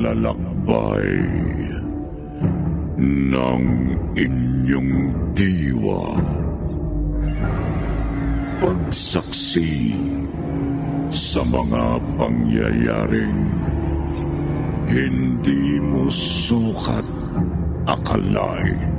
paglalakbay ng inyong diwa. Pagsaksi sa mga pangyayaring hindi mo sukat akalain.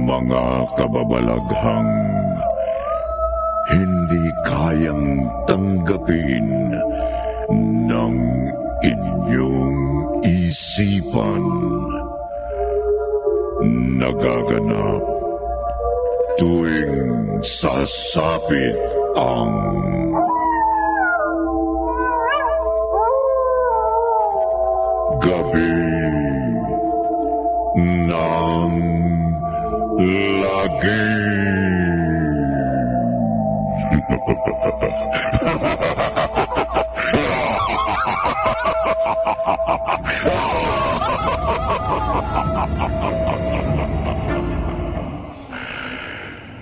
Mga kababalaghang hindi kayang tanggapin ng inyong isipan. Nagaganap tuwing sasapit ang gabi ng lagi.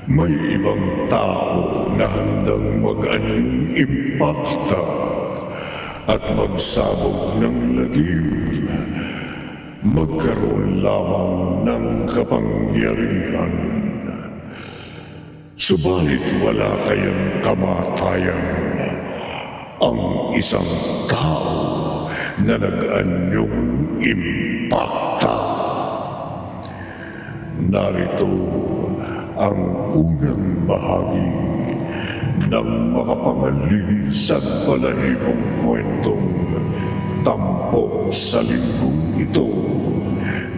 May ibang tao na handang mag-anyong impakta at magsabog ng lagim. Magkaroon lamang ng kapangyarihan. Subalit wala kayang kamatayan ang isang tao na nag-anyong impakta. Narito ang unang bahagi ng makapangalis at balahibong kwentong tampok sa linggong ito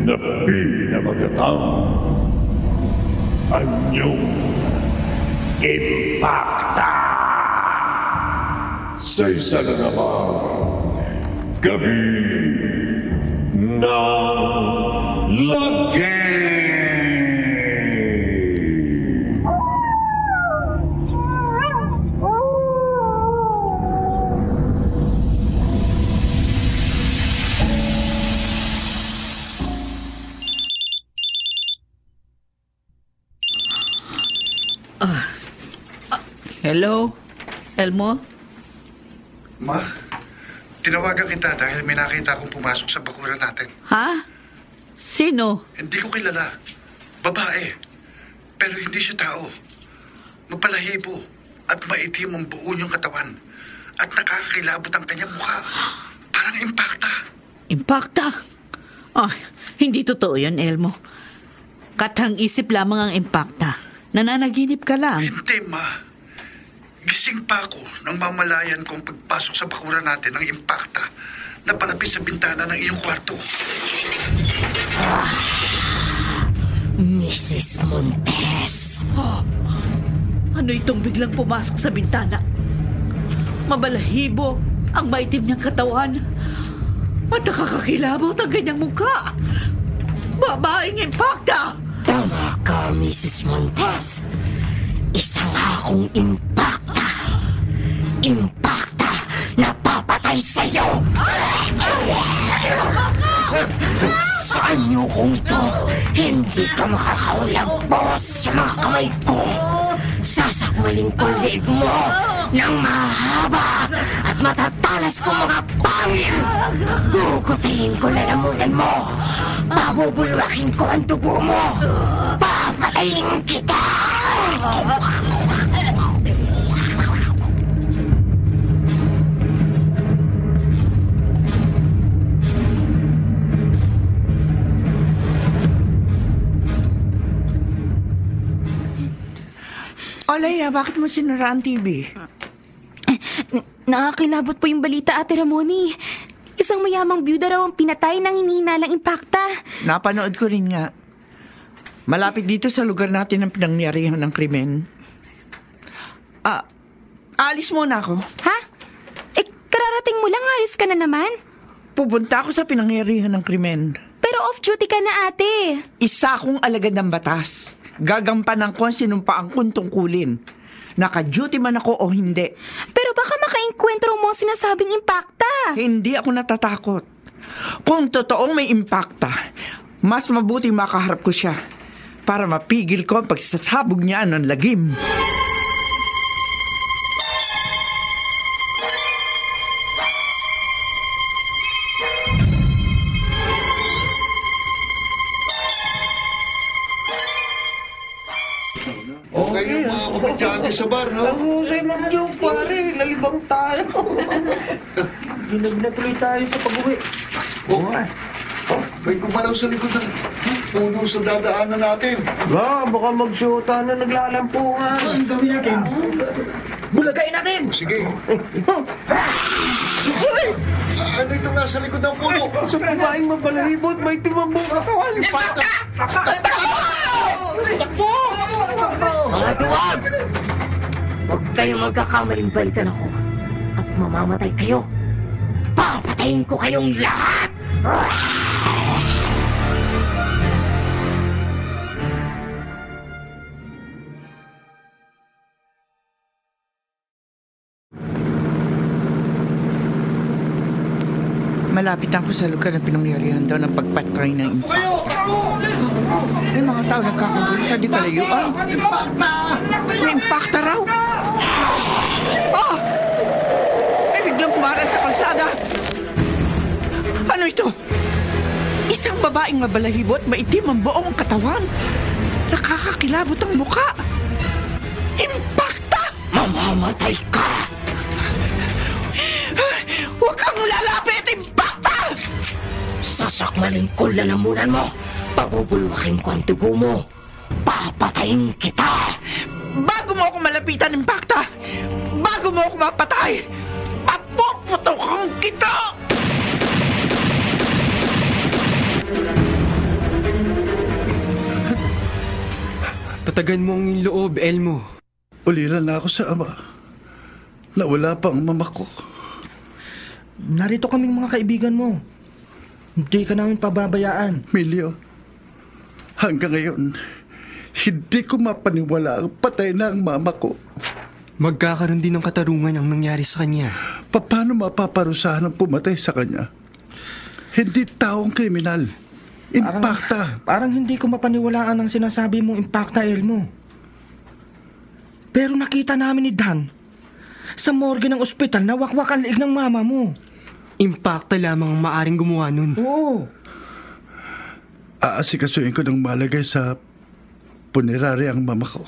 na pinamagatang Anyong Impakta. Sa isa na naman gabi na lagi. Hello? Elmo? Ma, tinawagan kita dahil may nakita akong pumasok sa bakuran natin. Ha? Sino? Hindi ko kilala. Babae. Pero hindi siya tao. Mapalahibo at maitim ang buo niyang katawan. At nakakakilabot ang kanyang mukha. Parang impakta. Impakta? Hindi totoo yun, Elmo. Katang-isip lamang ang impakta. Nananaginip ka lang. Hindi, Ma. Gising pa ako nang mamalayan kong pagpasok sa bakuran natin ng impakta na palapit sa bintana ng iyong kwarto. Mrs. Montes. Ano itong biglang pumasok sa bintana? Mabalahibo ang maitim niyang katawan at nakakakilabot ang kanyang mukha. Babaeng impakta! Tama ka, Mrs. Montes. Isang akong impakta. Impakta na papatay sa'yo! Sa anyo kong ito, hindi ka makakaulagpos sa mga kamay ko. Sasakmalin ko liig mo ng mahaba at matatalas ko mga pangil. Gugutayin ko lalamunan mo. Pabubulwakin ko ang dugo mo. Papatayin kita! Leia, bakit mo sinara ang TV? Nakakilabot po yung balita, Ate Ramoni. Isang mayamang byuda raw ang pinatay ng hinihinalang impakta. Napanood ko rin nga. Malapit dito sa lugar natin ang pinangyarihan ng krimen. Alis muna ako. Ha? Kararating mo lang, alis ka na naman. Pupunta ako sa pinangyarihan ng krimen. Pero off-duty ka na, ate. Isa akong alagad ng batas. Gagampanan ko ang sinumpaan kong tungkulin. Naka-duty man ako o hindi. Pero baka makainkwentro mo ang sinasabing impakta. Hindi ako natatakot. Kung totoong may impakta, mas mabuti makaharap ko siya para mapigil ko ang pagsasabog niya ng lagim. Okay yung mga komedyante sa bar, no? Ang husay mag-joke, pare. Nalibang tayo. Ginag-natuloy tayo sa pag-uwi. Oo nga. Oh, may kumalaw sa likod ng puno sa dadaanan natin. Baka mag-shota na naglalampungan. Ang gawin natin? Bulagayin natin! Sige. Ano itong nasa likod ng puno? Sa babaeng mabalahibot, may timambong katawan. Takbo! Mga duwag! Huwag kayong magkakamaling balikan ako at mamamatay kayo. Papatayin ko kayong lahat! Malapit ako sa lugar na pinangyarihan daw ng pagpatray ng impakta. May mga tao nagkakagulo sa di kalayuan. May impakta raw. May biglang kumaran sa kalsada. Ano ito? Isang babaeng mabalahibot, maitim ang buong katawan. Nakakakilabot ang muka. Impakta! Mamamatay ka! Huwag kang lalapit! Impakta! Sasakmalin ko lalamunan mo. Pabubulwakin ko ang dugo mo. Papatayin kita! Bago mo ako malapitan, impakta! Bago mo ako mapatay! Papuputokan kita! Tatagan mo ang iyong loob, Elmo. Ulilan na ako sa ama. Nawala pa ang mama ko. Narito kaming mga kaibigan mo. Hindi ka namin pababayaan. Milyo, hanggang ngayon, hindi ko mapaniwala ang patay na ang mama ko. Magkakaroon din ng katarungan ang nangyari sa kanya. Paano mapaparusahan ang pumatay sa kanya? Hindi taong kriminal. Impakta. Parang hindi ko mapaniwalaan ang sinasabi mong impakta, Elmo. Pero nakita namin ni Dan sa morgue ng ospital na wakwak ang liig ng mama mo. Impakta lamang ang maaring gumawa nun. Oo. Aasikasuin ko ng malagay sa punerarya ang mama ko.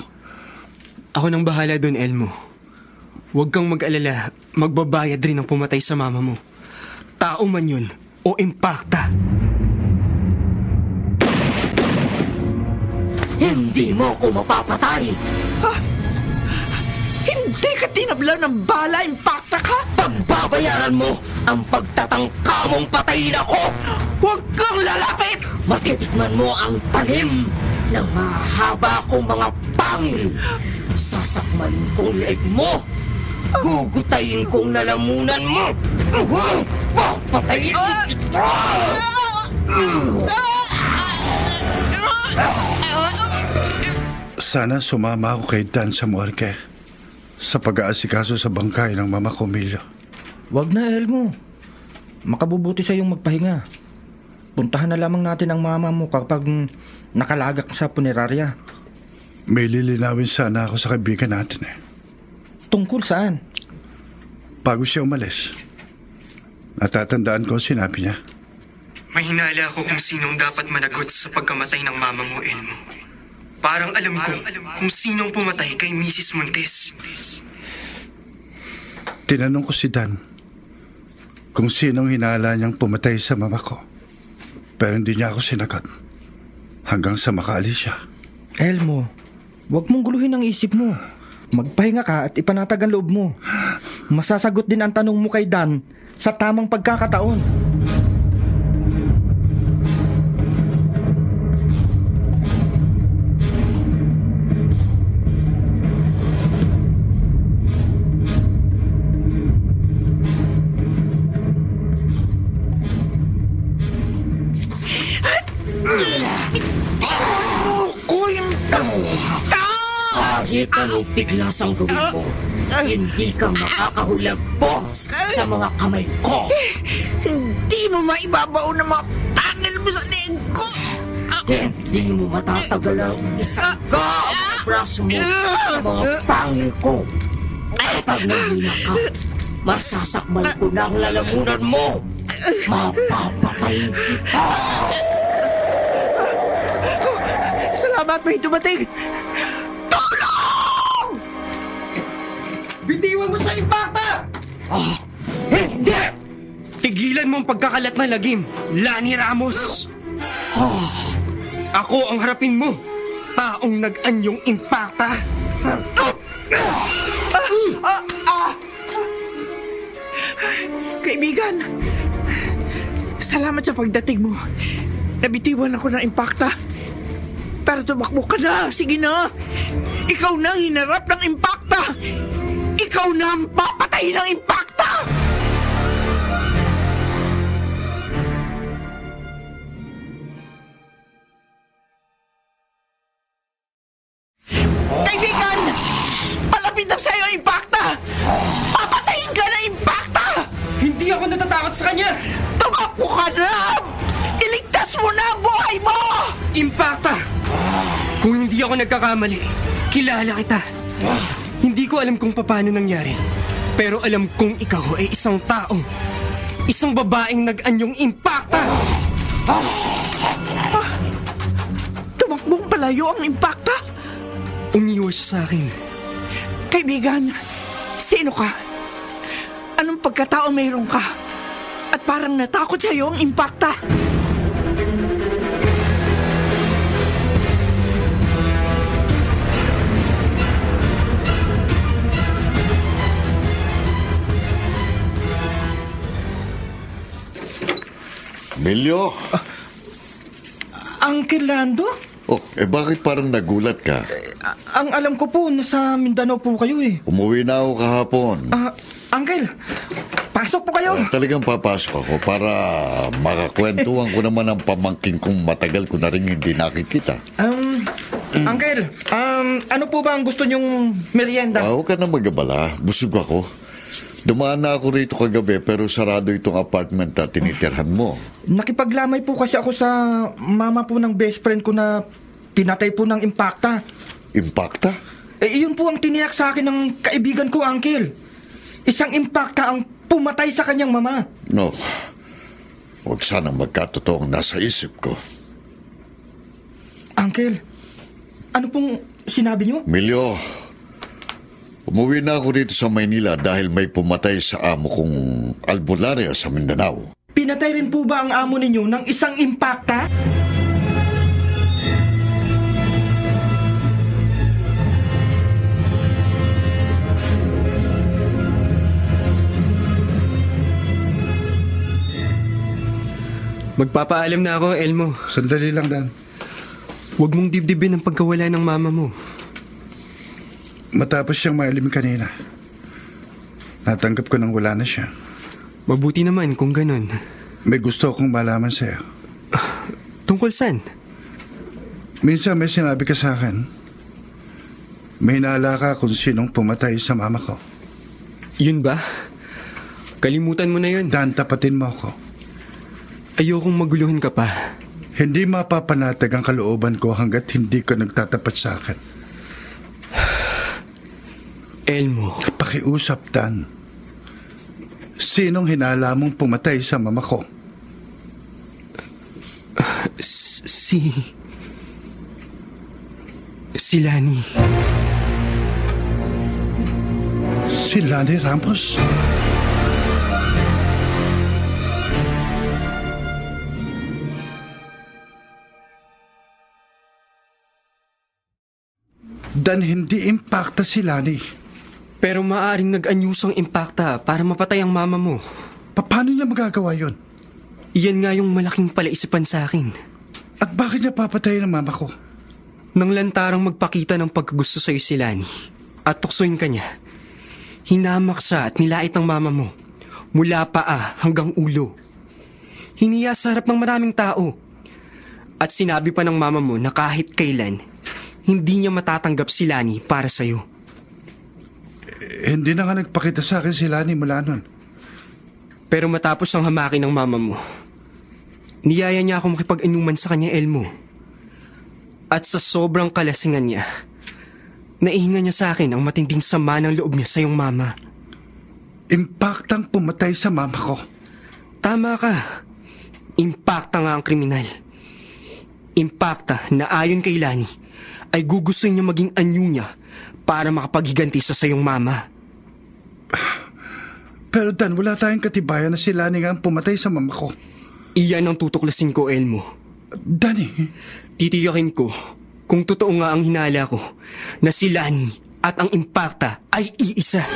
Ako nang bahala doon, Elmo. Huwag kang mag-alala. Magbabayad rin ang pumatay sa mama mo. Tao man yun o impakta. Hindi mo ko mapapatay! Hindi ka tinablaw ng bala, impakta ka! Pagbabayaran mo ang pagtatangka mong patayin ako! Huwag kang lalapit! Matitikman mo ang talim ng mahaba kong mga pangil. Sasakmalin kong leeg mo. Gugutayin kong lalamunan mo. Papatayin kita! Sana sumama ako kay Dan sa morgue sa pag-aasikaso sa bangkay ng mama ko, Milyo. Wag na, Elmo. Makabubuti sa iyong magpahinga. Puntahan na lamang natin ang mama mo kapag nakalagak sa punerarya. May lilinawin sana ako sa kaibigan natin eh. Tungkol saan? Bago siya umalis, natatandaan ko ang sinabi niya. May hinala ako kung sinong dapat managot sa pagkamatay ng mama mo, Elmo. Parang alam ko kung sinong pumatay kay Mrs. Montes. Tinanong ko si Dan kung sinong hinala niyang pumatay sa mama ko. Pero hindi niya ako sinagot hanggang sa makaalis siya. Elmo, wag mong guluhin ang isip mo. Magpahinga ka at ipanatag ang loob mo. Masasagot din ang tanong mo kay Dan sa tamang pagkakataon. Kahit anong piglas ang gawin mo, hindi ka makakahulog, boss, sa mga kamay ko. Hindi mo maibabaw na mga tangil mo sa leeg ko. Hindi mo matatagal ang isaga ang braso mo sa mga pangil ko. Kapag nahina ka, masasakmal ko na ang lalamunan mo. Mapapatay kita. Salamat, may dumating. Bitiwan mo sa impakta! Hindi! Tigilan mo ang pagkakalat na lagim, Lani Ramos! Ako ang harapin mo, taong nag-anyong impakta! Kaibigan, salamat sa pagdating mo. Nabitiwan ako ng impakta. Pero tumakbo ka na, sige na. Ikaw na ang hinarap ng impakta. Ikaw na ang papatay ng impakta! Kaibigan! Palapit na sa'yo ang impakta! Papatayin ka ng impakta! Hindi ako natatakot sa kanya! Tumakbo ka na! Iligtas mo na ang buhay mo! Impakta! Kung hindi ako nagkakamali, kilala kita. Hindi ko alam kung paano nangyari, pero alam kong ikaw ay isang tao. Isang babaeng nag-anyong impakta! Tumakbong palayo ang impakta? Umiwas siya sa akin. Kaibigan, sino ka? Anong pagkatao mayroon ka? At parang natakot sa'yo ang impakta. Emilio? Uncle Lando? Oh, bakit parang nagulat ka? Ang alam ko po, nasa Mindanao po kayo eh. Umuwi na ako kahapon. Uncle, pasok po kayo. Talagang papasok ako para makakwentuhan ko naman ang pamangking kong matagal ko na rin hindi nakikita. Uncle, ano po ba ang gusto nyong merienda? Huwag ka na mag-abala. Busog ako. Dumaan na ako rito kagabi pero sarado itong apartment na tinitirhan mo. Nakipaglamay po kasi ako sa mama po ng best friend ko na pinatay po ng impakta. Impakta? Iyon po ang tiniyak sa akin ng kaibigan ko, Uncle. Isang impakta ang pumatay sa kanyang mama. No. Huwag sanang magkatotoong nasa isip ko. Uncle, ano pong sinabi niyo? Emilio, umuwi na ako dito sa Maynila dahil may pumatay sa amo kong albularya sa Mindanao. Pinatay rin po ba ang amo ninyo ng isang impakta? Magpapaalam na ako, Elmo. Sandali lang, Dan. Huwag mong dibdibin ang pagkawala ng mama mo. Matapos siyang mailim kanina, natanggap ko nang wala na siya. Mabuti naman kung ganun. May gusto akong malaman sa'yo. Tungkol saan? Minsan may sinabi ka sa akin, may hinala ka kung sinong pumatay sa mama ko. Yun ba? Kalimutan mo na yun. Dan, tapatin mo ako. Ayokong maguluhin ka pa. Hindi mapapanatag ang kalooban ko hanggat hindi ka nagtatapat sa akin. Elmo. Pakiusap, Dan. Sinong hinala mong pumatay sa mama ko? Si Lani. Si Lani Ramos? Dan hindi impacta si Lani. Pero maaaring nag-anyusang impacta para mapatay ang mama mo. Paano niya magagawa yon? Iyan nga yung malaking palaisipan sa akin. At bakit niya papatayin ang mama ko? Nang lantarang magpakita ng pagkagusto sa'yo si Lani at tuksoin ka niya, hinamak siya at nilait ang mama mo mula paa hanggang ulo. Hiniya sa harap ng maraming tao. At sinabi pa ng mama mo na kahit kailan, hindi niya matatanggap si Lani para sa'yo. Hindi na nga nagpakita sa akin si Lani mula nun. Pero matapos ang hamakin ng mama mo, niyaya niya akong makipag-inuman sa kanya, Elmo. At sa sobrang kalasingan niya, naihinga niya sa akin ang matinding sama ng loob niya sa iyong mama. Impactang pumatay sa mama ko. Tama ka. Impacta nga ang kriminal. Impacta na ayon kay Lani ay gugustuhin niya maging anyo niya para makapaghiganti sa sayong mama. Pero Dan, wala tayong katibayan na si Lani nga ang pumatay sa mama ko. Iyan ang tutuklasin ko, Elmo. Danny, titiyakin ko kung totoo nga ang hinala ko na si Lani at ang impacta ay iisa.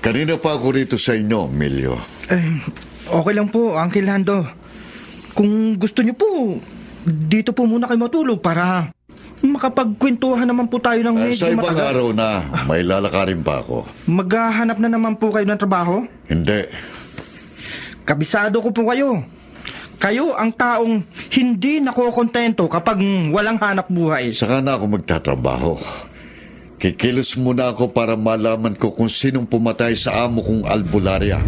Kanina pa ako rito sa inyo, Emilio. Okay lang po, Uncle Lando. Kung gusto niyo po, dito po muna kayo matulog para makapagkwentuhan naman po tayo ng medyo Sa ibang matagal. araw na, may lalakarin pa ako. Maghahanap na naman po kayo ng trabaho? Hindi. Kabisado ko po kayo. Kayo ang taong hindi nakokontento kapag walang hanap buhay. Saka na ako magtatrabaho. Kikilos muna ako para malaman ko kung sinong pumatay sa amo kong albularya.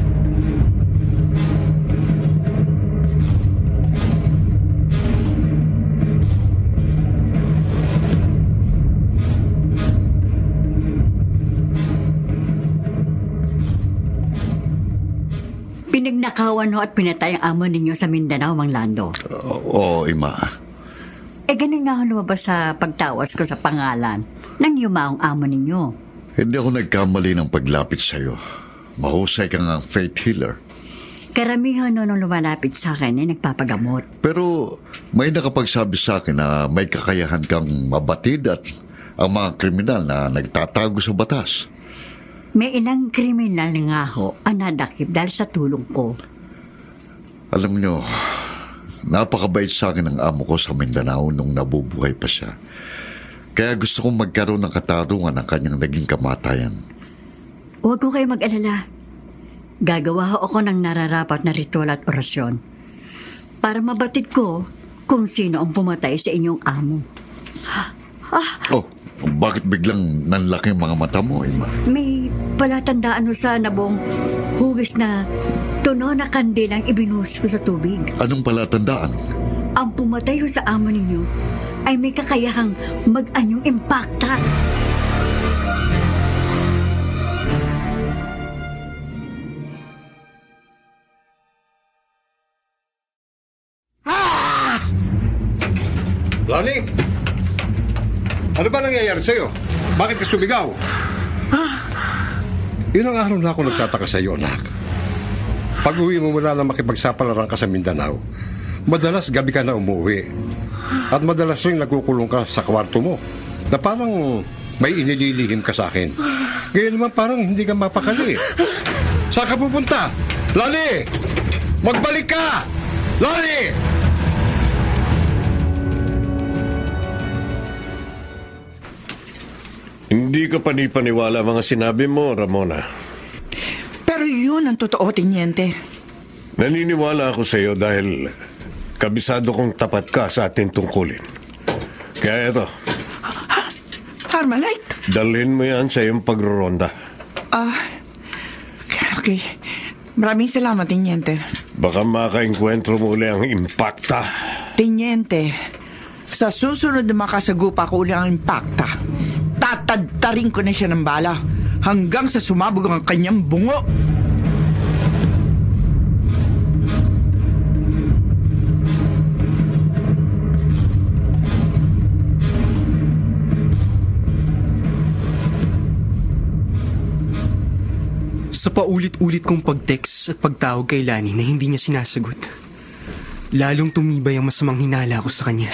Pinagnakawan ho at pinatay ang amo ninyo sa Mindanao, Mang Lando. Oo, Ima. Ganun nga ho lumabas sa pagtawas ko sa pangalan ng yumaong amo ninyo. Hindi ako nagkamali ng paglapit sa'yo. Mahusay kang ang faith healer. Karamihan nung lumalapit sa akin ay nagpapagamot. Pero may nakapagsabi sa akin na may kakayahan kang mabatid at ang mga kriminal na nagtatago sa batas. May ilang kriminal nga ho ang nadakip dahil sa tulong ko. Alam nyo, napakabait sa akin ang amo ko sa Mindanao nung nabubuhay pa siya. Kaya gusto kong magkaroon ng katarungan ang kanyang naging kamatayan. Huwag ko kayo mag-alala. Gagawa ho ako ng nararapat na ritual at orasyon para mabatid ko kung sino ang pumatay sa inyong amo. Oh, bakit biglang nanlaki ang mga mata mo, Ima? May palatandaan ho sa nabong hugis na tuno na kandilang ibinuhos ko sa tubig. Anong palatandaan? Ang pumatay ho sa amo ninyo ay may kakayahang mag-anyong impacta. Lani! Ano ba nangyayari sa'yo? Bakit ka sumigaw? Ilang araw na ako nagtataka sa'yo, anak. Pag-uwi mo mula na makipagsapalaran ka sa Mindanao, madalas gabi ka na umuwi. At madalas rin nagkukulong ka sa kwarto mo na parang may inililihim ka sa akin. Ngayon naman parang hindi ka mapakali. Saan ka pupunta? Lani! Magbalik ka! Lani! Hindi ka panipaniwala mga sinabi mo, Ramona. Pero yun ang totoo, Teniente. Naniniwala ako sa iyo dahil kabisado kong tapat ka sa ating tungkulin. Kaya ito, Armalite? dalhin mo yan sa iyong pagroronda. Okay. Maraming salamat, Teniente. Baka makaengkwentro mo uli ang impacta. Teniente, sa susunod na makasagupa ko uli ang impacta, tatadtarin ko na siya ng bala hanggang sa sumabog ang kanyang bungo. Sa paulit-ulit kong pag-text at pagtawag kay Lani na hindi niya sinasagot, lalong tumibay ang masamang hinala ko sa kanya.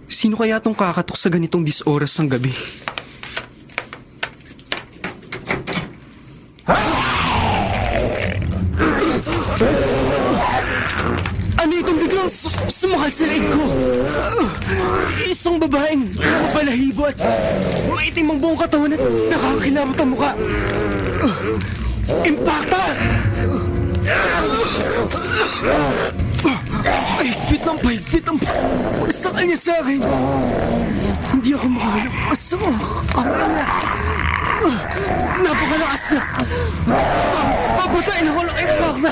Sino kaya tong kakatok sa ganitong disoras ng gabi? Ano itong biglang sumakal sa leg ko? Isang babaeng mapalahibo at maitim ang buong katawan at nakakakilabot ang mukha. Impacta! Pahigpit ang pagsakal niya sa akin. Hindi ako makalabas sa kawalan niya. Napakalakas niya. Papatayin ako ng Impacta.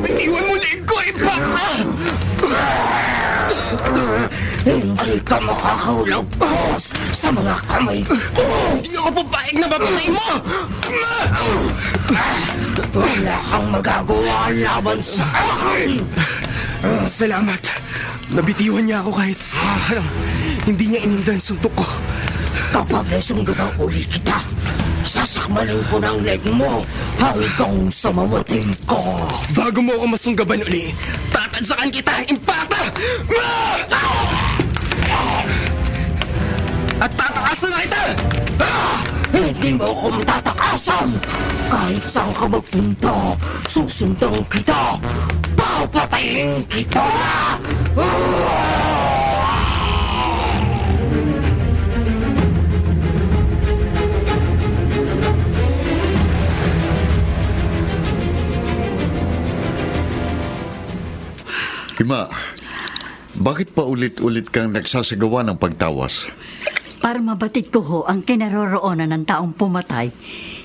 Itiwan mo leeg ko, Impacta! Hindi ka makakaulagpas sa mga kamay ko! Hindi ako papayag na mapatay mo! Wala kang magagawa laban sa akin! Salamat. Nabitiwan niya ako kahit hindi niya inindan suntok ko. Kapag nasundan uli kita, sasakmalin ko ng leg mo hanggang sa mamatay ko. Bago mo ako masunggaban uli, tatadsakan kita, Impacta! At tatakasan na kita! Hindi mo ako matatakasan! Kahit saan ka magpunta, susundan kita! Papatayin kita! Ima, bakit pa ulit-ulit kang nagsasagawa ng pagtawas? Para mabatid ko ho ang kinaroroonan ng taong pumatay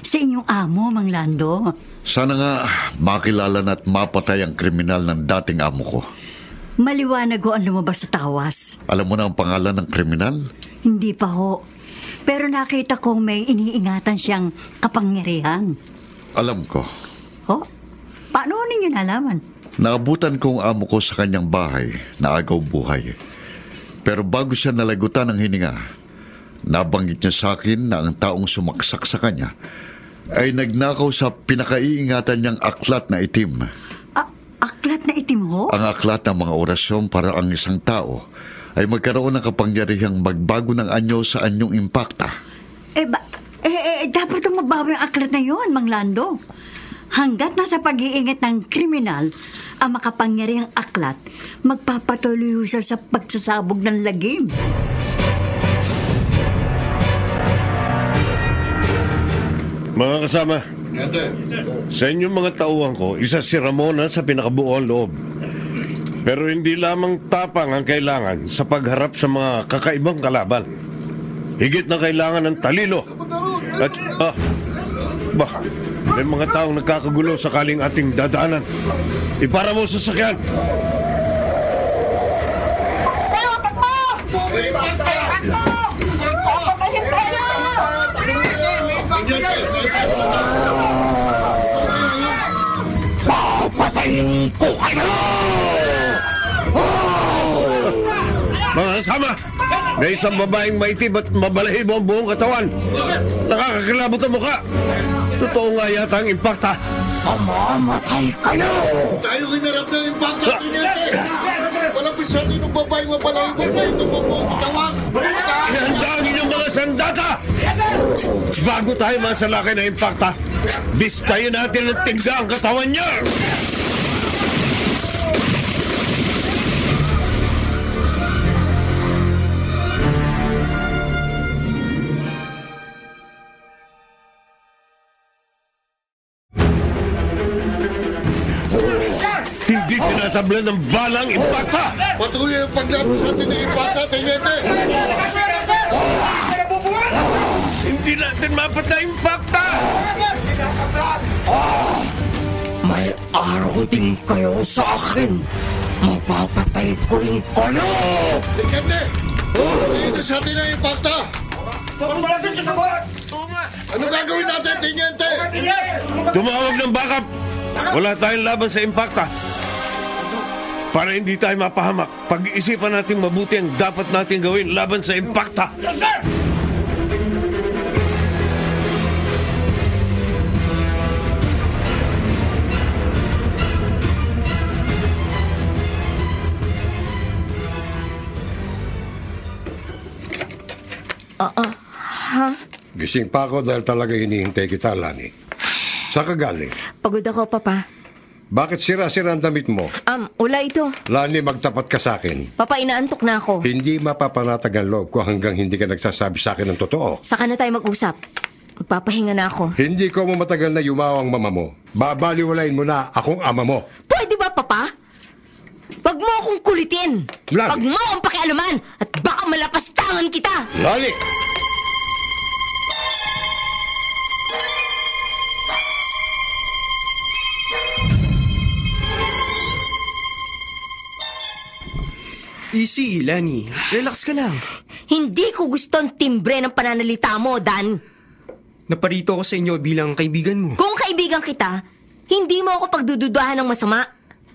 sa inyong amo, Mang Lando. Sana nga makilala na at mapatay ang kriminal ng dating amo ko. Maliwanag ho ang lumabas sa tawas. Alam mo na ang pangalan ng kriminal? Hindi pa ho. Pero nakita kong may iniingatan siyang kapangyarihan. Alam ko. Ho? Paano ninyo nalaman? Naabutan ko ang amo ko sa kanyang bahay na agaw buhay. Pero bago siya nalagutan ng hininga, nabanggit niya sa akin na ang taong sumaksak sa kanya ay nagnakaw sa pinakaiingatan niyang aklat na itim. Aklat na itim ho? Ang aklat ng mga orasyon para ang isang tao ay magkaroon ng kapangyarihang magbago ng anyo sa anyong Impacta. Dapat itong magbago yung aklat na yun, Mang Lando. Hanggat nasa pag-iingat ng kriminal ang makapangyarihang aklat, magpapatuloy siya sa pagsasabog ng lagim. Mga kasama, sa inyong mga tauhan ko, isa si Ramona sa pinakabuo ang loob. Pero hindi lamang tapang ang kailangan sa pagharap sa mga kakaibang kalaban. Higit na kailangan ng talino. At, may mga taong nagkakagulo sakaling ating dadaanan. Ipara mo sa sakyan. Papatayin ko kayo! Mga kasama, may isang babaeng maitim at mabalahibo ang buong katawan. Nakakakilabot ang mukha. Totoo nga yata ang Impacta. Mamamatay kayo! Tayo hinarap ng Impacta, Trinete! Walang pisani ng babaeng mapalahibo po ito po po katawan! Ihanda ang inyong mga sandata! Bago tayo masalakay ng Impacta, bistayin natin ng tingga ang katawan niya! Hindi tinatablan ng balang Impacta! Patuloy ang paglabas natin ng Impacta, Trinete! Hindi natin mapatay Impacta! May araw din kayo sa akin. Mapapatay ko rin kayo! Trinete! Patuloy sa atin ng Impacta! Ano gagawin natin, Teniente? Tumawag ng backup! Wala tayong laban sa Impacta. Para hindi tayo mapahamak, pag-iisipan natin mabuti ang dapat natin gawin laban sa Impacta. Yes, sir! Gising pa ako dahil talaga hinihintay kita, Lani. Saan ka galing? Pagod ako, Papa. Bakit sira-sira ang damit mo? Wala ito. Lani, magtapat ka sa akin. Papa, inaantok na ako. Hindi mapapanatag ang loob ko hanggang hindi ka nagsasabi sa akin ng totoo. Saka na tayo mag-usap. Magpapahinga na ako. Hindi ko matagal na yumaw ang mama mo. Babaliwalain mo na akong ama mo. Pwede ba, Papa? Wag mo akong kulitin. Lani! Wag mo akong pakialaman at baka malapastangan kita. Lani! Easy, Lani. Relax ka lang. Hindi ko gusto ang timbre ng pananalita mo, Dan. Naparito ako sa inyo bilang kaibigan mo. Kung kaibigan kita, hindi mo ako pagdududahan ng masama.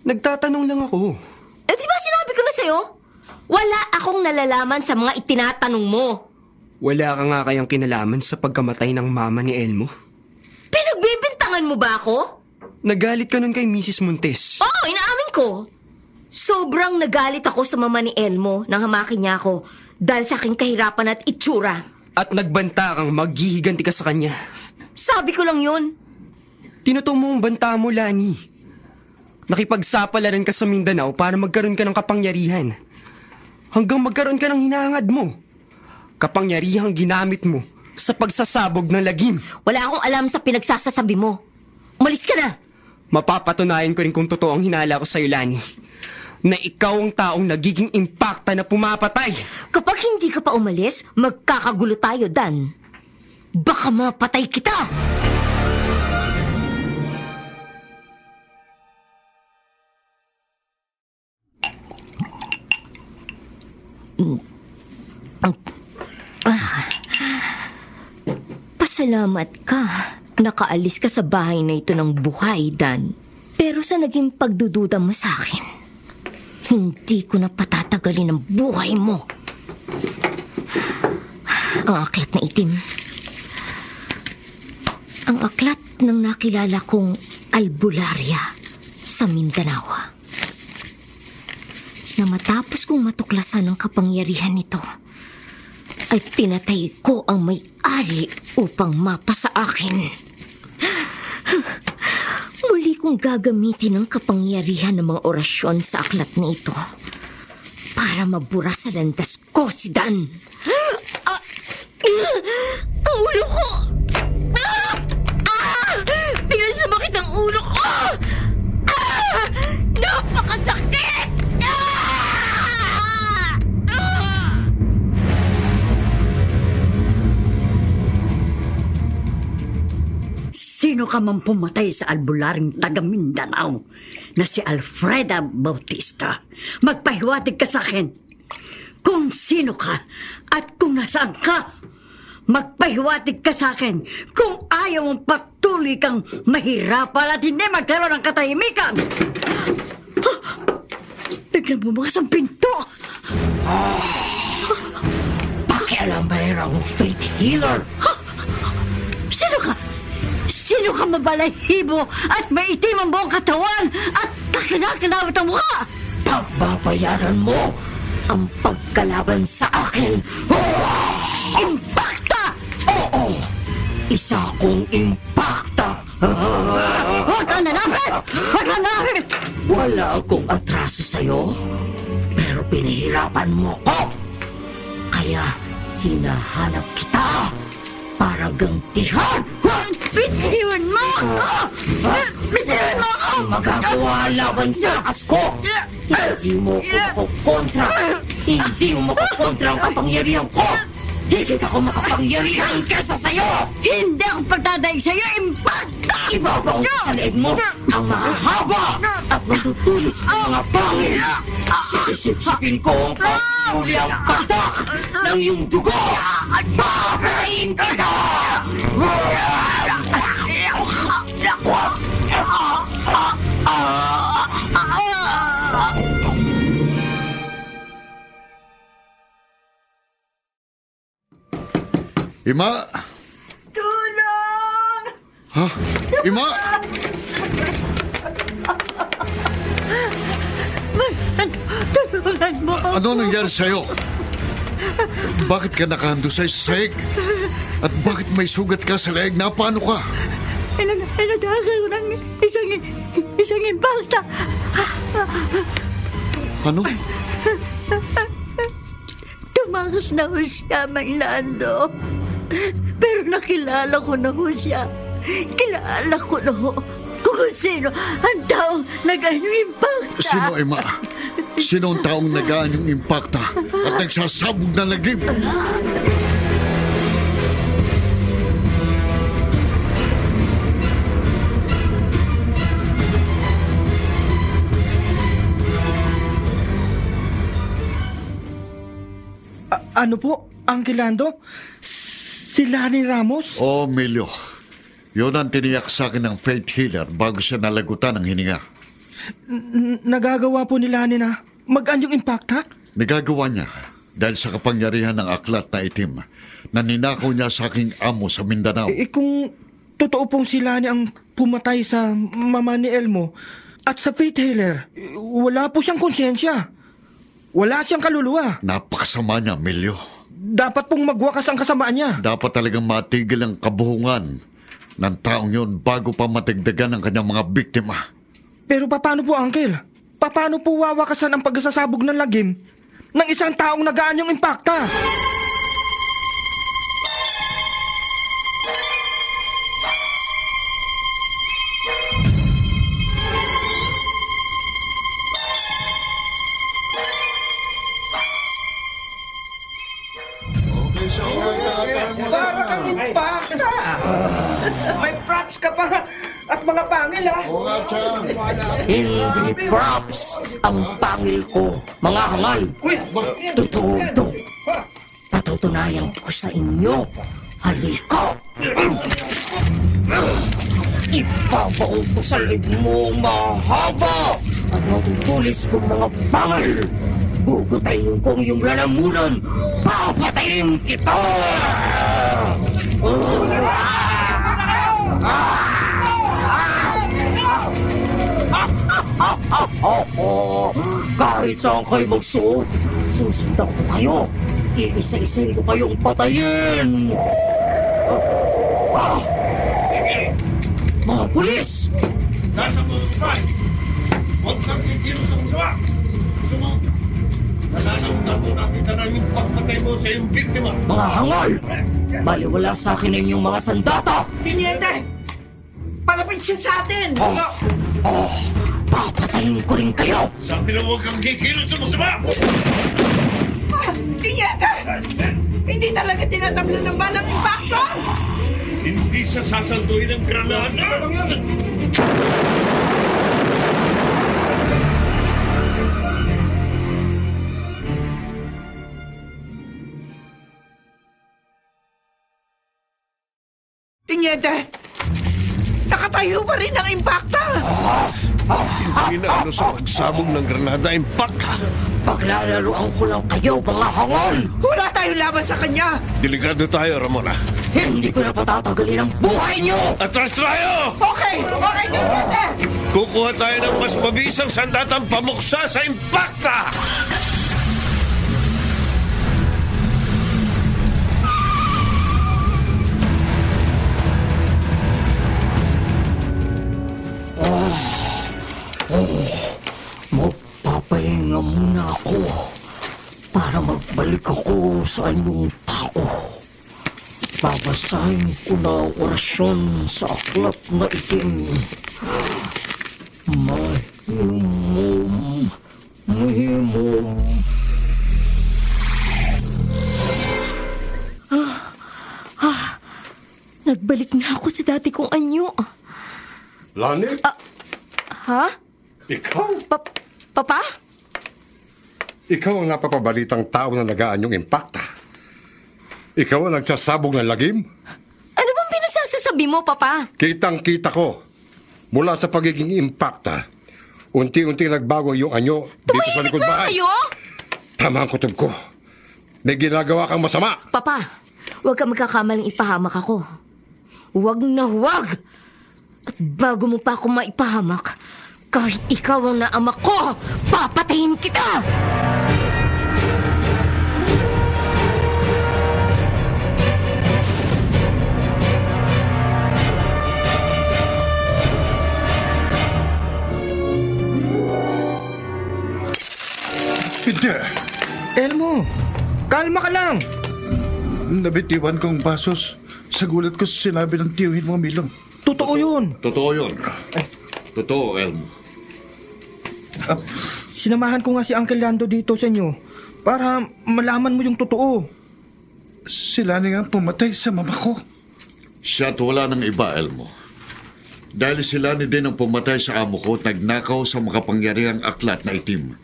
Nagtatanong lang ako. Eh, di ba sinabi ko na sa'yo? Wala akong nalalaman sa mga itinatanong mo. Wala ka nga kayang kinalaman sa pagkamatay ng mama ni Elmo? Pinagbibintangan mo ba ako? Nagalit ka nun kay Mrs. Montes. Oo, inaamin ko. Sobrang nagalit ako sa mama ni Elmo nang hamakin niya ako dahil sa aking kahirapan at itsura. At nagbanta kang maghihiganti ka sa kanya. Sabi ko lang yun. Tinotoo mo ang banta mo, Lani. Nakipagsapalaran ka sa Mindanao para magkaroon ka ng kapangyarihan. Hanggang magkaroon ka ng hinahangad mo. Kapangyarihang ginamit mo sa pagsasabog ng lagim. Wala akong alam sa pinagsasasabi mo. Umalis ka na. Mapapatunayan ko rin kung totoo ang hinala ko sa'yo, Lani. Na ikaw ang taong nagiging impacta na pumapatay. Kapag hindi ka pa umalis, magkakagulo tayo, Dan. Baka mapatay kita! Pasalamat ka. Nakaalis ka sa bahay na ito ng buhay, Dan. Pero sa naging pagdududa mo sa akin, hindi ko na patatagalin ang buhay mo. Ang aklat na itim. Ang aklat ng nakilala kong albularya sa Mindanao. Na matapos kong matuklasan ang kapangyarihan nito, ay pinatay ko ang may-ari upang mapasa akin. Muli kong gagamitin ang kapangyarihan ng mga orasyon sa aklat na ito para mabura sa landas ko si Dan. Ang ulo ko! Biglang sumakit ang ulo ko! Napakasakit! Sino ka man pumatay sa albularing taga Mindanao na si Alfreda Bautista? Magpahiwatig ka sa akin kung sino ka at kung nasaan ka. Magpahiwatig ka sa akin kung ayaw mong patuloy kang mahirapan at hindi magkaroon ng katahimikan. Biglang bumukas ang pinto. Pakialam ba yung faith healer? Sino ka? Sino ka mabalahibo at maitim ang buong katawan at kakinakilawit ang mukha? Pagbabayaran mo ang pagkalaban sa akin. Impacta! Oo, isa akong impacta. Huwag ka nanapit! Huwag ka nanapit! Wala akong atraso sa'yo, pero pinahirapan mo ko. Kaya hinahanap kita para gantihan. Bitiwan mo ako! Bitiwan mo ako! Magagawa laban sa lakas ko. Hindi mo ko makukontra. Hindi mo makukontra ang kapangyarihan ko. Higit ako makapangyarihan kesa sa'yo. Hindi ako pagdadaig sa'yo, Impacta! Ibabaw sa leeg mo ang mahaba at matutulis ko mga pangil. Sisip-sipin ko ang panguli ang patak ng iyong dugo. Papatayin kita! Ima! Tulong! Ha? Ima! Tulungan mo! Ano nangyari sa'yo? Bakit ka nakahandusay sa sahig? At bakit may sugat ka sa leeg? Paano ka? Inatake ko ng isang impakta. Ano? Tumakas na ho siya, Maynando. Pero nakilala ko na ho siya. Kilala ko na ho kung sino ang taong nag-anyong impakta. Sino, Ima? Sino ang taong nag-anyong impakta at nagsasabog na lagim? Ano po, Uncle Lando? Si Lani Ramos? Oo, Emilio. Yun ang tiniyak sa akin ng faith healer bago siya nalagutan ng hininga. Nagagawa po ni Lani na mag-anyong impakta? Nagagawa niya dahil sa kapangyarihan ng aklat na itim na ninakaw niya sa aking amo sa Mindanao. Kung totoo pong si Lani ang pumatay sa mama ni Elmo at sa faith healer, wala po siyang konsyensya. Wala siyang kaluluwa. Napakasama niya, Emilio. Dapat pong magwakas ang kasamaan niya. Dapat talagang matigil ang kabuhungan ng taong yun bago pa matigdagan ang kanyang mga biktima. Pero paano po, Uncle? Paano po wawakasan ang pagsasabog ng lagim ng isang taong nag-aanyong impakta? Para kang impakta! May props ka pa at mga pangil, ha? Hindi props ang pangil ko, mga hangal. Totoo ito. Patutunayan ko sa inyo. Halika! Ipabaong ko sa lig mo mahaba at matutulis kong mga pangil. Gugutayin kong iyong lalamunan. Papatayin kita! Kahit saan kayo magsuot, susundan ko kayo. Iisa-isayin ko kayong patayin. Mga pulis! Nasa mga kapay! Huwag kang kikilos sa musawa! Gusto mo? Nalanamdam mo nakita na yung pagpatay mo sa iyong biktima! Mga hangal! Baliwala sa akin ang inyong mga sandata! Tiniente! Palapit siya sa atin! Papatayin ko rin kayo! Sabi na huwag kang kikilos sa musawa! Tiniente! Hindi talaga tinatabla ng balang impakto! Hindi siya sasalduhin ng granada! Tiniente! Nakatayo pa rin ang impakta! Hindi na ano sa pagsabog ng granada impakta! Paglalaroan ko lang kayo, mga hangal! Wala tayong laban sa kanya! Delikado tayo, Ramona. Hindi ko na patatagalin ang buhay niyo! Atras tayo! Okay! Okay, Tiniente! Kukuha tayo ng mas mabisang sandatang pamuksa sa impakta! Magpapahinga muna ako para magbalik ako sa inyong tao. Babasahin ko na ang orasyon sa aklat na itim. Mahimom, mahimom. Nagbalik na ako sa dati kong anyo. Lani? Ha? Ikaw? Papa? Ikaw ang napapabalitang tao na nagaanyong impakta. Ikaw ang nagsasabog ng lagim? Ano bang pinagsasasabi mo, Papa? Kitang-kita ko. Mula sa pagiging impakta, unti-unti nagbago ang iyong anyo dito sa likod bahay. Kayo? Tama ang kutob ko. May ginagawa kang masama. Papa, huwag ka magkakamaling ipahamak ako. Huwag na huwag! At bago mo pa ako maipahamak, kahit ikaw ang naamak ko, papatayin kita! Hindi. Elmo, kalma ka lang. Nabitiwan kong basos. Sa gulat ko sinabi ng tiyuhin mo, Milo. Totoo yun. Totoo yun. Totoo, Elmo. Sinamahan ko nga si Uncle Lando dito sa inyo para malaman mo yung totoo. Sila na nga pumatay sa mama ko. Siya at wala ng iba, Elmo. Dahil sila ni din ang pumatay sa amo ko at nagnakaw sa makapangyarihang aklat na itim.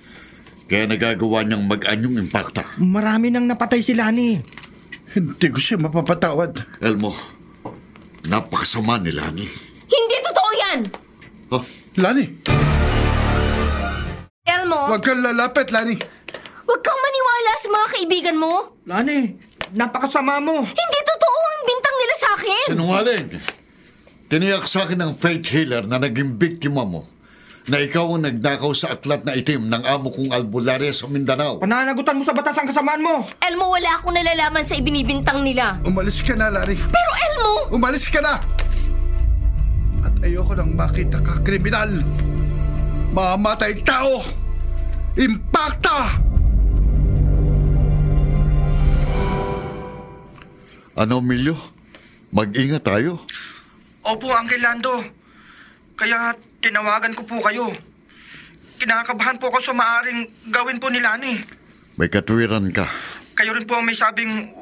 Kaya nagagawa niyang mag-anyong impakta. Marami nang napatay si Lani. Hindi ko siya mapapatawad. Elmo, napakasama ni Lani. Hindi totoo yan! Oh, Lani! Elmo! Huwag kang lalapit, Lani! Huwag kang maniwala sa mga kaibigan mo! Lani, napakasama mo. Hindi totoo ang bintang nila sa akin! sinungaling! Tiniyak sa akin ng faith healer na naging biktima mo na ikaw ang nagnakaw sa aklat na itim ng amo kong albularya sa Mindanao. Pananagutan mo sa batas ang kasamaan mo. Elmo, wala akong nalalaman sa ibinibintang nila. Umalis ka na, Lani. Pero Elmo! Umalis ka na! At ayoko nang makita ka, kriminal. Mamatay tao! Impakta! Ano, Emilio? Mag-ingat tayo. Opo, Uncle Lando. Kaya tinawagan ko po kayo. Kinakabahan po ako sa maaring gawin po ni Lani. May katwiran ka. Kayo rin po ang may sabing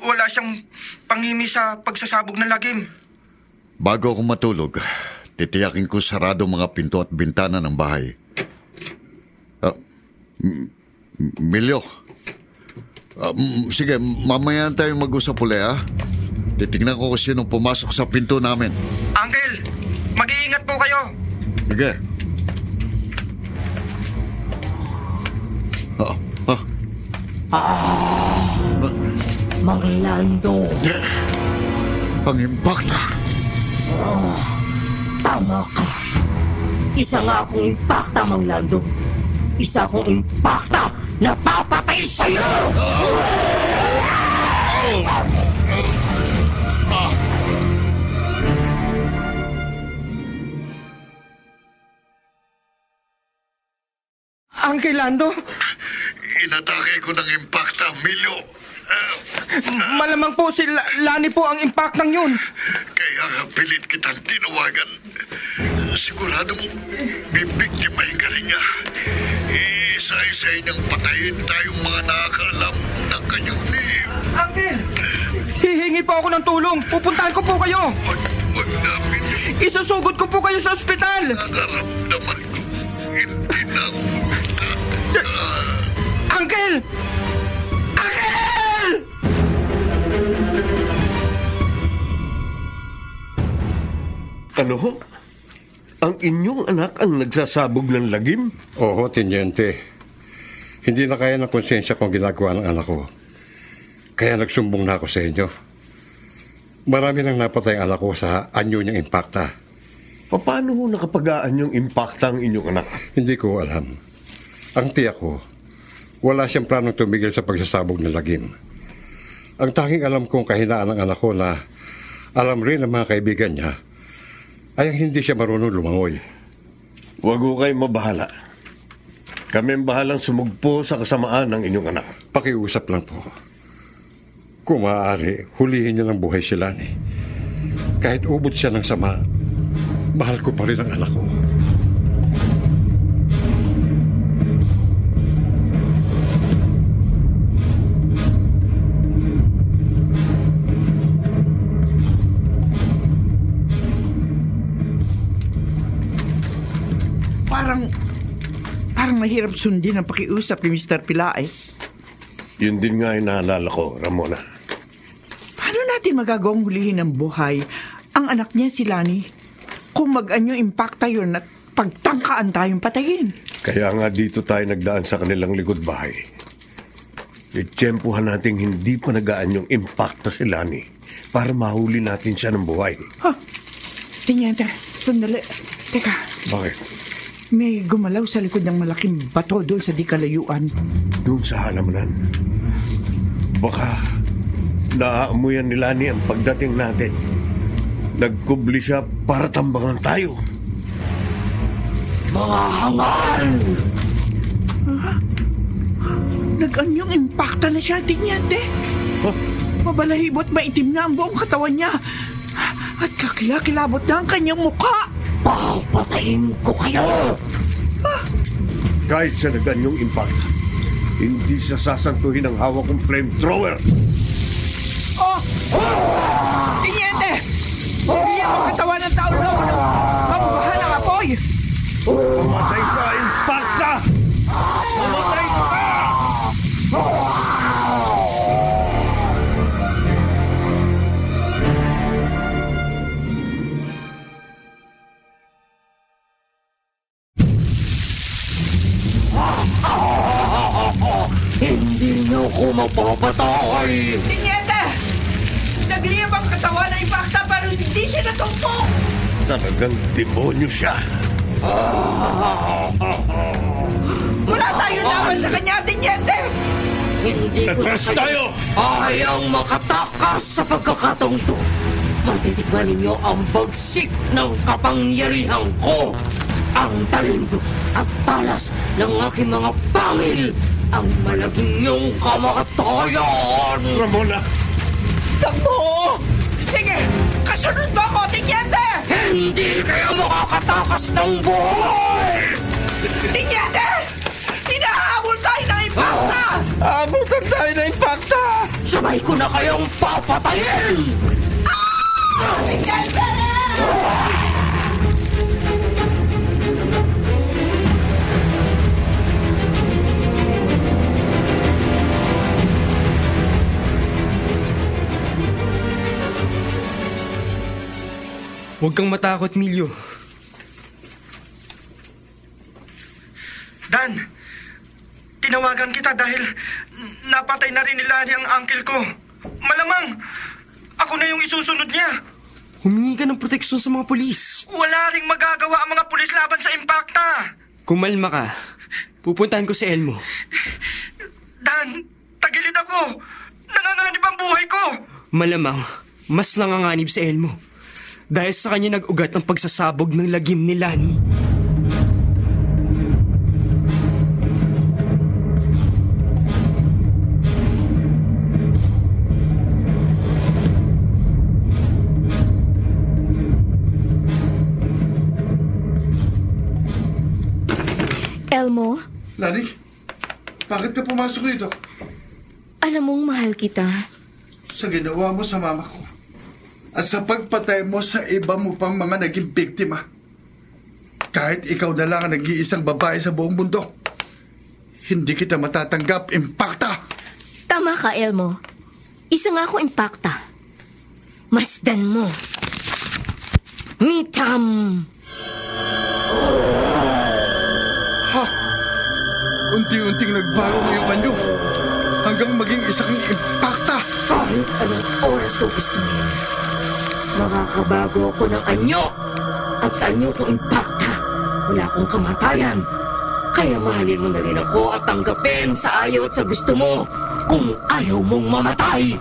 wala siyang panghimi sa pagsasabog ng lagim. Bago ako matulog, titiyakin ko sarado mga pinto at bintana ng bahay. Emilio, sige, mamaya tayo mag-usap ulit, ha? Titignan ko kung sino pumasok sa pinto namin. Uncle, mag-iingat po kayo. Sige. Mang Lando. Pang-impakta. Tama ka. Isa nga akong impakta, Mang Lando. Isa akong impakta na papatay sa'yo! Uncle Lando, Inatake ko ng impakta, Emilio. malamang po si Lani po ang impact ng yun. Kaya nga pilit kitang tinawagan. Siguradong bibiktimahin ka rin niya. Isa-isa niyang patayin tayong mga nakakaalam ng kanyang lihim. Uncle, hihingi po ako ng tulong. Pupuntahan ko po kayo. Wag namin. Isusugod ko po kayo sa ospital. Nararamdaman ko. Hindi na ako Uncle! Uncle! Ano ho? Ang inyong anak ang nagsasabog ng lagim? Oo, Teniente. Hindi na kaya ng konsensya kung ginagawa ng anak ko. Kaya nagsumbong na ako sa inyo. Marami nang napatay ang anak ko sa anyo niyang impakta. Paano ho nakapagaan yung impakta ang inyong anak? Hindi ko alam. Ang tiyak ko, wala siyang planong tumigil sa pagsasabog ng lagim. Ang tanging alam kong kahinaan ng anak ko na alam rin ng mga kaibigan niya ay ang hindi siya marunong lumangoy. Huwag ho kayo mabahala. Kami ang bahalang sumugpo sa kasamaan ng inyong anak. Pakiusap lang po. Kung maaari, hulihin niyo ng buhay si Lani. Kahit ubod siya ng sama, mahal ko pa rin ang anak ko. Parang mahirap sundin ang pakiusap ni Mr. Pilaes. Yun din nga yung naalala ko, Ramona. Paano natin magagawang hulihin ng buhay ang anak niya si Lani kung mag-anyo impacta yun at pagtangkaan tayong patayin? Kaya nga dito tayo nagdaan sa kanilang likod bahay. Itsyempuhan natin hindi pa nagaan yung impacta si Lani para mahuli natin siya ng buhay. Tiniente, sandali. Teka. Bakit? May gumalaw sa likod ng malaking bato doon sa di kalayuan. Doon sa halamanan. Baka naaamuyan ni Lani ang pagdating natin. Nagkubli siya para tambangan tayo. Mga hangal! Nag-anyong impacta na siya, Tiniente. Mabalahibot maitim na ang buong katawan niya. At kakilakilabot na ang kanyang mukha. Papatayin ko kayo! Kahit siya naganyong impacta, hindi siya sasantuhin ang hawak kong flamethrower. Tiniente! Hindi ang katawan ng tao na mabubahan ang apoy! Mamatay ka, impacta! Mamatay ka! Hindi niyo ko mapapatay! Tiniente! Nagliyab ang katawan ng impacta pero hindi siya natumpok! Talagang demonyo siya. Wala tayo laban sa kanya, Tiniente! Hindi ko na kayo kayang makatakas sa pagkakataong to. Matitikman ninyo ang bagsik ng kapangyarihan ko. Ang talim at talas ng aking mga pangil ang malaging niyong kamatayan. Ramona! Takbo! Sige! Kasunod mo ako, Tiniente! Hindi kayo makakatakas ng buhay! Tiniente! Hinahabol tayo ng impacta! Abutan tayo ng impacta! Sabay ko na kayong papatayin! Tiniente! Huwag kang matakot, Milyo. Dan, tinawagan kita dahil napatay na rin ni Lani ang uncle ko. Malamang, ako na yung isusunod niya. Humingi ka ng proteksyon sa mga pulis. Wala ring magagawa ang mga pulis laban sa impacta. Kumalma ka. Pupuntahan ko si Elmo. Dan, tagilid ako. Nanganganib ang buhay ko. Malamang, mas nanganganib si Elmo. Dahil sa kanya nag-ugat ang pagsasabog ng lagim ni Lani. Elmo? Lani, bakit ka pumasok dito? Alam mong mahal kita. Sa ginawa mo sa mama ko. At sa pagpatay mo sa iba mo pang mga naging biktima. Kahit ikaw na lang ang nag-iisang babae sa buong mundo, hindi kita matatanggap, impacta! Tama ka, Elmo. Isa nga ako impacta. Masdan mo. Mitam! Ha? Unti-unting nagbago mo yung anyo hanggang maging isa kang impacta. Kahit anong oras ko gusto niyo, makakabago ako ng anyo. At sa anyo kong impacta, wala akong kamatayan. Kaya mahalin mo na rin ako at tanggapin sa ayaw at sa gusto mo kung ayaw mong mamatay.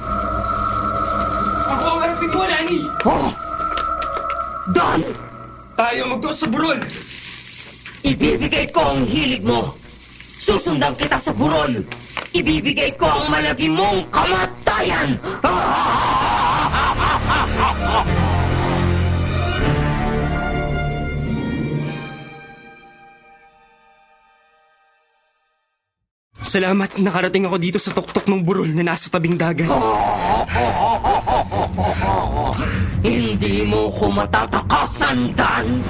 Ako ang harapin mo, Lani! Oh! Dan! Tayo magtuos sa burol! Ibibigay ko ang hilig mo. Susundan kita sa burol. Ibibigay ko ang malagi mong kamatayan. Salamat, nakarating ako dito sa tuktok ng burol na nasa tabing dagat. Hindi mo ko matatakasan, Dan.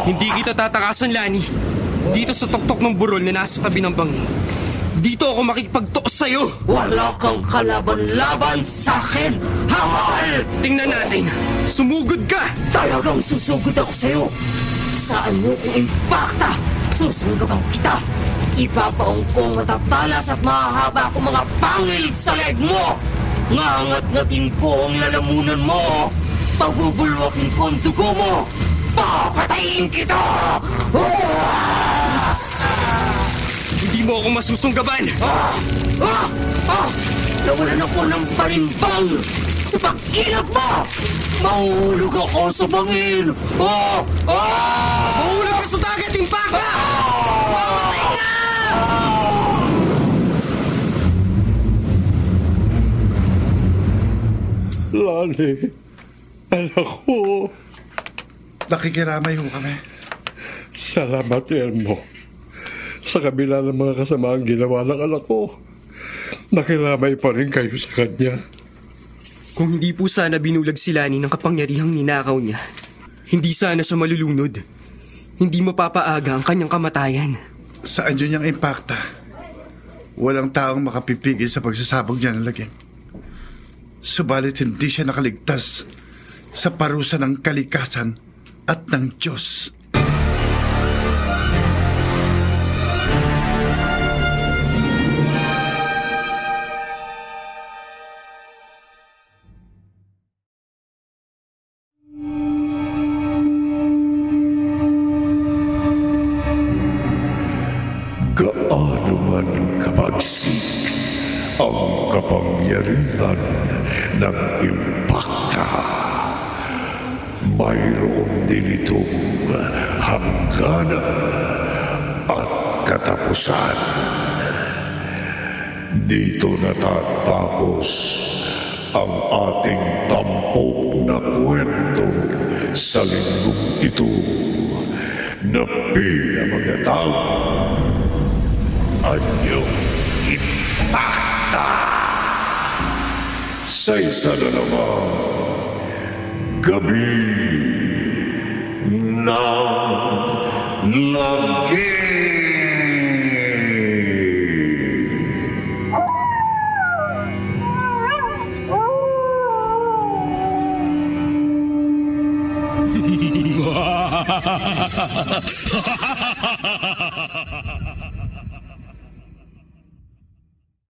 Hindi kita tatakasan, Lani. Dito sa tuktok ng burol na nasa tabi ng bangin. Dito ako makikipagtuos sa'yo! Wala kang kalaban-laban sa akin, Hamal! Tingnan natin! Sumugod ka! Talagang susugod ako sa'yo! Saan mo kong impakta? Susungaban kita! Ipapaong ko matatalas at mahahaba ko mga pangil sa leeg mo! Ngangat-ngatin ko ang lalamunan mo! Pabubulwakin ko ang dugo mo! Papatayin kita! Hindi mo ako masusunggaban! Nawalan ako ng panimbang sa pag-ilap mo! Mahulog ako sa bangin! Mahulog ka sa dagat, Impacta! Mamatay ka! Lani, anak ko. Nakikiramay ho kami. Salamat, Elmo. Sa kabila ng mga kasamaang ginawa ng anak ko, nakiramay pa rin kayo sa kanya. Kung hindi po sana binulag si Lani ng kapangyarihang ninakaw niya, hindi sana siya malulunod. Hindi mapapaaga ang kanyang kamatayan. Sa anyo niyang impakta, walang taong makapipigil sa pagsasabog niya ng lagim. Subalit hindi siya nakaligtas sa parusa ng kalikasan at ng Diyos. Gaano man kabagsik ang kapangyarihan ng impakta, mayroon din itong hangganan at katapusan. Dito natatapos ang ating tampok na kwento sa linggong ito na pinamagatang Anyong Impakta. Sa isa na naman gabi ng lagi. Ha ha ha ha ha!